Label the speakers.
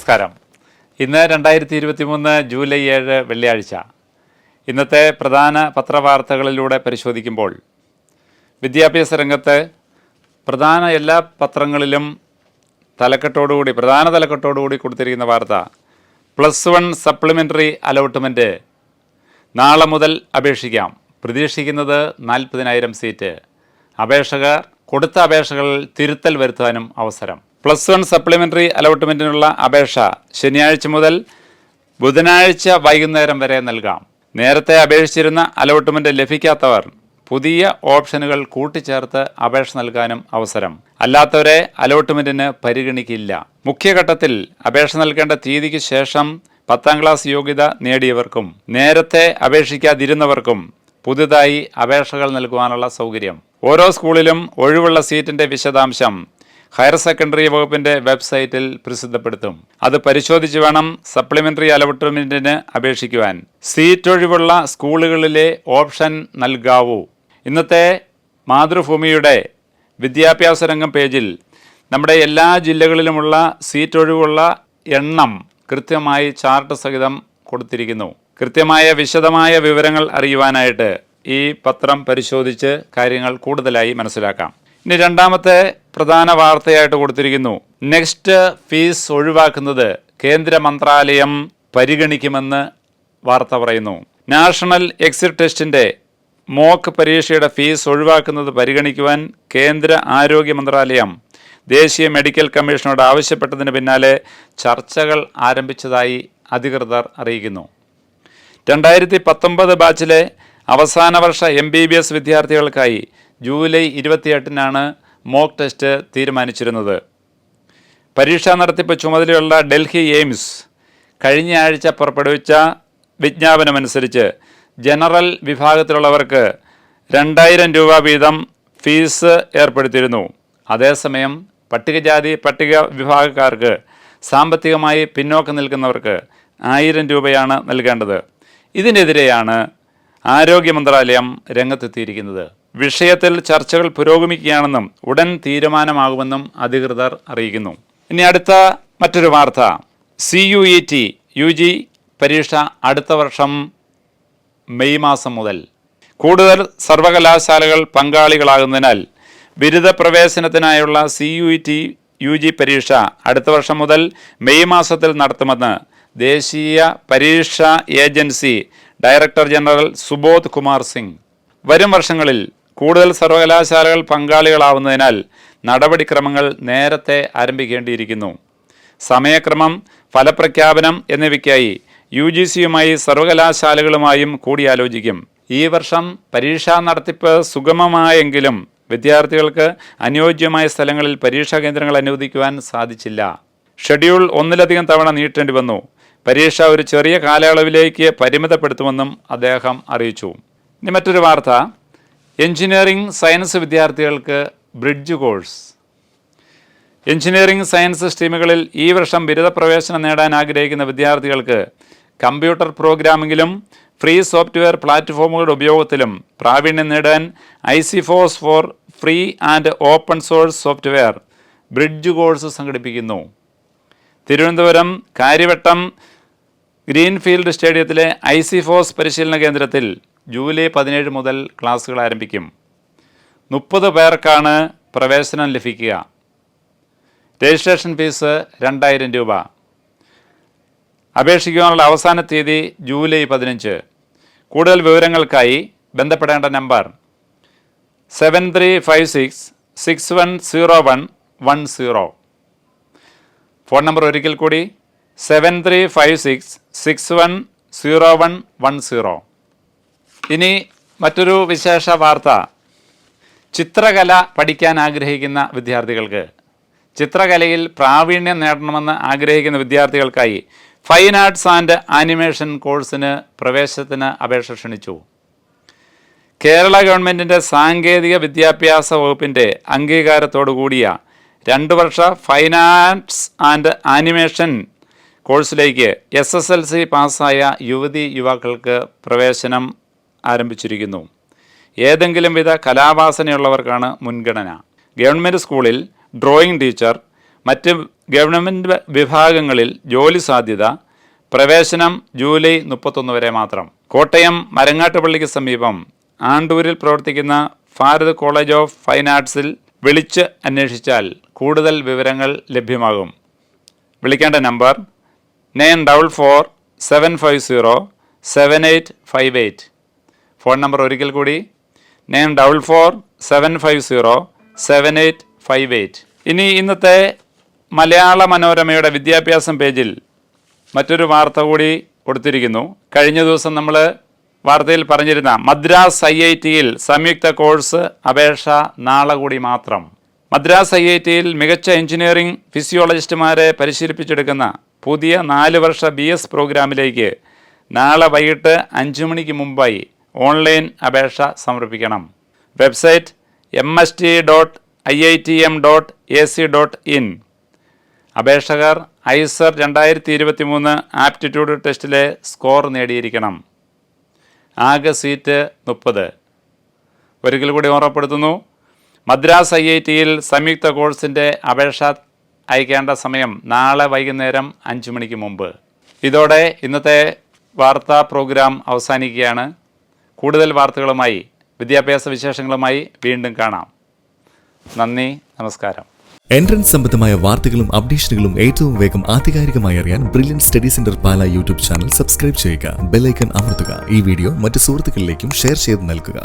Speaker 1: നമസ്കാരം. ഇന്ന് 2023 ജൂലൈ 7 വെള്ളിയാഴ്ച. ഇന്നത്തെ പ്രധാന പത്രവാർത്തകളിലൂടെ പരിശോധിക്കുമ്പോൾ വിദ്യാഭ്യാസ രംഗത്ത് പ്രധാന എല്ലാ പത്രങ്ങളിലും പ്രധാന തലക്കെട്ടോടുകൂടി കൊടുത്തിരിക്കുന്ന വാർത്ത +1 സപ്ലിമെൻ്ററി അലോട്ട്മെൻറ്റ് നാളെ മുതൽ അപേക്ഷിക്കാം. പ്രതീക്ഷിക്കുന്നത് 40,000 സീറ്റ്. അപേക്ഷകർ കൊടുത്ത അപേക്ഷകളിൽ തിരുത്തൽ വരുത്താനും അവസരം. +1 സപ്ലിമെൻ്ററി അലോട്ട്മെൻറ്റിനുള്ള അപേക്ഷ ശനിയാഴ്ച മുതൽ ബുധനാഴ്ച വൈകുന്നേരം വരെ നൽകാം. നേരത്തെ അപേക്ഷിച്ചിരുന്ന അലോട്ട്മെൻറ്റ് ലഭിക്കാത്തവർ പുതിയ ഓപ്ഷനുകൾ കൂട്ടിച്ചേർത്ത് അപേക്ഷ നൽകാനും അവസരം. അല്ലാത്തവരെ അലോട്ട്മെൻറ്റിന് പരിഗണിക്കില്ല. മുഖ്യഘട്ടത്തിൽ അപേക്ഷ നൽകേണ്ട തീയതിക്ക് ശേഷം 10ാം ക്ലാസ് യോഗ്യത നേടിയവർക്കും നേരത്തെ അപേക്ഷിക്കാതിരുന്നവർക്കും പുതുതായി അപേക്ഷകൾ നൽകുവാനുള്ള സൗകര്യം. ഓരോ സ്കൂളിലും ഒഴിവുള്ള സീറ്റിൻ്റെ വിശദാംശം ഹയർ സെക്കൻഡറി വകുപ്പിൻ്റെ വെബ്സൈറ്റിൽ പ്രസിദ്ധപ്പെടുത്തും. അത് പരിശോധിച്ച് വേണം സപ്ലിമെൻ്ററി അലോട്ട്മെൻറ്റിന് അപേക്ഷിക്കുവാൻ. സീറ്റ് ഒഴിവുള്ള സ്കൂളുകളിലെ ഓപ്ഷൻ നൽകാവൂ. ഇന്നത്തെ മാതൃഭൂമിയുടെ വിദ്യാഭ്യാസ രംഗം പേജിൽ നമ്മുടെ എല്ലാ ജില്ലകളിലുമുള്ള സീറ്റ് ഒഴിവുള്ള എണ്ണം കൃത്യമായി ചാർട്ട് സഹിതം കൊടുത്തിരിക്കുന്നു. കൃത്യമായ വിശദമായ വിവരങ്ങൾ അറിയുവാനായിട്ട് ഈ പത്രം പരിശോധിച്ച് കാര്യങ്ങൾ കൂടുതലായി മനസ്സിലാക്കാം. ഇനി രണ്ടാമത്തെ പ്രധാന വാർത്തയായിട്ട് കൊടുത്തിരിക്കുന്നു. നെക്സ്റ്റ് ഫീസ് ഒഴിവാക്കുന്നത് കേന്ദ്ര മന്ത്രാലയം പരിഗണിക്കുമെന്ന് വാർത്ത പറയുന്നു. നാഷണൽ എക്സിറ്റ് ടെസ്റ്റിൻ്റെ മോക്ക് പരീക്ഷയുടെ ഫീസ് ഒഴിവാക്കുന്നത് പരിഗണിക്കുവാൻ കേന്ദ്ര ആരോഗ്യ മന്ത്രാലയം ദേശീയ മെഡിക്കൽ കമ്മീഷനോട് ആവശ്യപ്പെട്ടതിന് പിന്നാലെ ചർച്ചകൾ ആരംഭിച്ചതായി അധികൃതർ അറിയിക്കുന്നു. 2019 ബാച്ചിലെ അവസാന വർഷ MBBS വിദ്യാർത്ഥികൾക്കായി ജൂലൈ 28 മോക്ക് ടെസ്റ്റ് തീരുമാനിച്ചിരുന്നത്. പരീക്ഷാ നടത്തിപ്പ് ചുമതലയുള്ള ഡൽഹി എയിംസ് കഴിഞ്ഞ ആഴ്ച പുറപ്പെടുവിച്ച വിജ്ഞാപനമനുസരിച്ച് ജനറൽ വിഭാഗത്തിലുള്ളവർക്ക് 2,000 രൂപ വീതം ഫീസ് ഏർപ്പെടുത്തിയിരുന്നു. അതേസമയം പട്ടിക വിഭാഗക്കാർക്ക് സാമ്പത്തികമായി പിന്നോക്കം നിൽക്കുന്നവർക്ക് 1,000 രൂപയാണ് നൽകേണ്ടത്. ഇതിനെതിരെയാണ് ആരോഗ്യ മന്ത്രാലയം രംഗത്തെത്തിയിരിക്കുന്നത്. വിഷയത്തിൽ ചർച്ചകൾ പുരോഗമിക്കുകയാണെന്നും ഉടൻ തീരുമാനമാകുമെന്നും അധികൃതർ അറിയിക്കുന്നു. ഇനി അടുത്ത മറ്റൊരു വാർത്ത. CUET UG പരീക്ഷ അടുത്ത വർഷം മെയ് മാസം മുതൽ. കൂടുതൽ സർവകലാശാലകൾ പങ്കാളികളാകുന്നതിനാൽ ബിരുദ പ്രവേശനത്തിനായുള്ള CUET UG പരീക്ഷ അടുത്ത വർഷം മുതൽ മെയ് മാസത്തിൽ നടത്തുമെന്ന് ദേശീയ പരീക്ഷാ agency director general Subodh Kumar Singh. വരും വർഷങ്ങളിൽ കൂടുതൽ സർവകലാശാലകൾ പങ്കാളികളാവുന്നതിനാൽ നടപടിക്രമങ്ങൾ നേരത്തെ ആരംഭിക്കേണ്ടിയിരിക്കുന്നു. സമയക്രമം, ഫലപ്രഖ്യാപനം എന്നിവയ്ക്കായി UGCയുമായി സർവകലാശാലകളുമായും കൂടിയാലോചിക്കും. ഈ വർഷം പരീക്ഷാ നടത്തിപ്പ് സുഗമമായെങ്കിലും വിദ്യാർത്ഥികൾക്ക് അനുയോജ്യമായ സ്ഥലങ്ങളിൽ പരീക്ഷാ കേന്ദ്രങ്ങൾ അനുവദിക്കുവാൻ സാധിച്ചില്ല. ഷെഡ്യൂൾ ഒന്നിലധികം തവണ നീട്ടേണ്ടി വന്നു. പരീക്ഷ ഒരു ചെറിയ കാലയളവിലേക്ക് പരിമിതപ്പെടുത്തുമെന്നും അദ്ദേഹം അറിയിച്ചു. ഇനി മറ്റൊരു വാർത്ത. എഞ്ചിനീയറിംഗ് സയൻസ് വിദ്യാർത്ഥികൾക്ക് ബ്രിഡ്ജ് കോഴ്സ്. എഞ്ചിനീയറിംഗ് സയൻസ് സ്ട്രീമുകളിൽ ഈ വർഷം ബിരുദ പ്രവേശനം നേടാൻ ആഗ്രഹിക്കുന്ന വിദ്യാർത്ഥികൾക്ക് കമ്പ്യൂട്ടർ പ്രോഗ്രാമിങ്ങിലും ഫ്രീ സോഫ്റ്റ്വെയർ പ്ലാറ്റ്ഫോമുകളുടെ ഉപയോഗത്തിലും പ്രാവീണ്യം നേടാൻ ICFOS four free and open source software bridge course സംഘടിപ്പിക്കുന്നു. തിരുവനന്തപുരം കാര്യവട്ടം ഗ്രീൻഫീൽഡ് സ്റ്റേഡിയത്തിലെ ICFOS പരിശീലന കേന്ദ്രത്തിൽ ജൂലൈ 17 മുതൽ ക്ലാസുകൾ ആരംഭിക്കും. 30 പേർക്കാണ് പ്രവേശനം ലഭിക്കുക. രജിസ്ട്രേഷൻ ഫീസ് 2,000 രൂപ. അപേക്ഷിക്കുവാനുള്ള അവസാന തീയതി ജൂലൈ 15. കൂടുതൽ വിവരങ്ങൾക്കായി ബന്ധപ്പെടേണ്ട നമ്പർ 7356610110. ഫോൺ നമ്പർ ഒരിക്കൽ കൂടി 7356610110. ഇനി മറ്റൊരു വിശേഷ വാർത്ത. ചിത്രകല പഠിക്കാൻ ആഗ്രഹിക്കുന്ന വിദ്യാർത്ഥികൾക്ക്, ചിത്രകലയിൽ പ്രാവീണ്യം നേടണമെന്ന് ആഗ്രഹിക്കുന്ന വിദ്യാർത്ഥികൾക്കായി ഫൈൻ ആർട്സ് ആൻഡ് ആനിമേഷൻ കോഴ്സിന് പ്രവേശനത്തിന് അപേക്ഷ ക്ഷണിച്ചു. കേരള ഗവൺമെൻറ്റിൻ്റെ സാങ്കേതിക വിദ്യാഭ്യാസ വകുപ്പിൻ്റെ അംഗീകാരത്തോടു കൂടിയ 2 വർഷ ഫൈൻ ആർട്സ് ആൻഡ് ആനിമേഷൻ കോഴ്സിലേക്ക് SSLC പാസ്സായ യുവക്കൾക്ക് പ്രവേശനം ആരംഭിച്ചിരിക്കുന്നു. ഏതെങ്കിലും വിധ കലാവാസനയുള്ളവർക്കാണ് മുൻഗണന. ഗവൺമെൻറ് സ്കൂളിൽ ഡ്രോയിങ് ടീച്ചർ, മറ്റ് ഗവൺമെൻറ് വിഭാഗങ്ങളിൽ ജോലി സാധ്യത. പ്രവേശനം ജൂലൈ 31 വരെ മാത്രം. കോട്ടയം മരങ്ങാട്ടുപള്ളിക്ക് സമീപം ആണ്ടൂരിൽ പ്രവർത്തിക്കുന്ന ഭാരത് കോളേജ് ഓഫ് ഫൈൻ ആർട്സിൽ വിളിച്ച് അന്വേഷിച്ചാൽ കൂടുതൽ വിവരങ്ങൾ ലഭ്യമാകും. വിളിക്കേണ്ട നമ്പർ 9447507858. ഫോൺ നമ്പർ ഒരിക്കൽ കൂടി 9447507858. ഇനി ഇന്നത്തെ മലയാള മനോരമയുടെ വിദ്യാഭ്യാസം പേജിൽ മറ്റൊരു വാർത്ത കൂടി കൊടുത്തിരിക്കുന്നു. കഴിഞ്ഞ ദിവസം നമ്മൾ വാർത്തയിൽ പറഞ്ഞിരുന്ന മദ്രാസ് IITയിൽ സംയുക്ത കോഴ്സ് അപേക്ഷ നാളെ കൂടി മാത്രം. മദ്രാസ് IITയിൽ മികച്ച എഞ്ചിനീയറിംഗ് ഫിസിയോളജിസ്റ്റുമാരെ പരിശീലിപ്പിച്ചെടുക്കുന്ന പുതിയ 4 വർഷ BS പ്രോഗ്രാമിലേക്ക് നാളെ വൈകിട്ട് 5 മണിക്ക് മുമ്പായി ഓൺലൈൻ അപേക്ഷ സമർപ്പിക്കണം. Website mst.iitm.ac.in. അപേക്ഷകർ ISER 2023 ആപ്റ്റിറ്റ്യൂഡ് ടെസ്റ്റിലെ സ്കോർ നേടിയിരിക്കണം. ആകെ സീറ്റ് 30. ഒരിക്കൽ കൂടി ഓർമ്മപ്പെടുത്തുന്നു, മദ്രാസ് IITയിൽ സംയുക്ത കോഴ്സിൻ്റെ അപേക്ഷ അയക്കേണ്ട സമയം നാളെ വൈകുന്നേരം 5 മണിക്ക് മുമ്പ്. ഇതോടെ ഇന്നത്തെ വാർത്താ പ്രോഗ്രാം അവസാനിക്കുകയാണ്. കൂടുതൽ വാർത്തകളുമായി വിദ്യാഭ്യാസ വിശേഷങ്ങളുമായി വീണ്ടും കാണാം. നന്ദി, നമസ്കാരം.
Speaker 2: എൻട്രൻസ് സംബന്ധമായ വാർത്തകളും അപ്ഡേഷനുകളും ഏറ്റവും വേഗം ആധികാരികമായി അറിയാൻ ബ്രില്യൻറ്റ് സ്റ്റഡി സെന്റർ പാല യൂട്യൂബ് ചാനൽ സബ്സ്ക്രൈബ് ചെയ്യുക. ബെൽ ഐക്കൺ അമർത്തുക. ഈ വീഡിയോ മറ്റ് സുഹൃത്തുക്കളിലേക്കും ഷെയർ ചെയ്ത് നൽകുക.